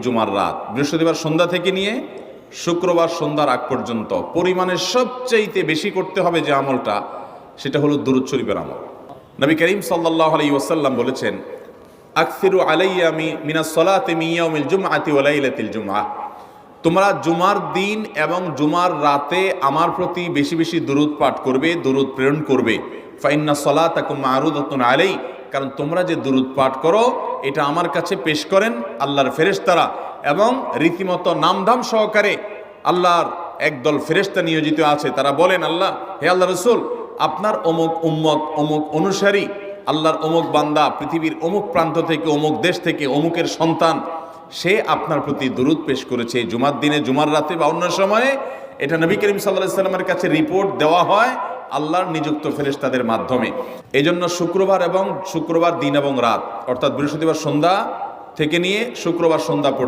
জুমার রাত, বৃহস্পতিবার সন্ধ্যা থেকে নিয়ে শুক্রবার সন্ধ্যার আগ পর্যন্ত পরিমাণের সবচাইতে বেশি করতে হবে যে আমলটা, সেটা হলো দুরূদ শরীফের আমল। নবী করিম সাল্লাল্লাহু আলাইহি ওয়াসাল্লাম বলেছেন, আকসিরু আলাইয়া মিনাস সালাতি মিন ইয়াউমিল জুমআতি ওয়া লাইলাতিল জুমআহ, তোমরা জুমার দিন এবং জুমার রাতে আমার প্রতি বেশি বেশি দুরূদ পাঠ করবে, দুরূদ প্রেরণ করবে। ফাইন্না সালাতাকুম মা'রুদাতুন আলাই, কারণ তোমরা যে দুরূদ পাঠ করো এটা আমার কাছে পেশ করেন আল্লাহর ফেরেশতারা, এবং রীতিমতো নামধাম সহকারে আল্লাহর একদল ফেরেশতা নিয়োজিত আছে। তারা বলেন, আল্লাহ, হে আল্লাহ রসুল, আপনার অমুক উম্মত, অমুক অনুসারী, আল্লাহর অমুক বান্দা পৃথিবীর অমুক প্রান্ত থেকে, অমুক দেশ থেকে, অমুকের সন্তান, সে আপনার প্রতি দুরূদ পেশ করেছে জুমার দিনে, জুমার রাতে বা অন্য সময়ে। এটা নবী করিম সাল্লাল্লাহু আলাইহি সাল্লামের কাছে রিপোর্ট দেওয়া হয় আল্লাহর নিযুক্ত ফেরেশতাদের মাধ্যমে। এই জন্য শুক্রবার দিন এবং রাত, অর্থাৎ বৃহস্পতিবার সন্ধ্যা থেকে নিয়ে শুক্রবার সন্ধ্যা পর্যন্ত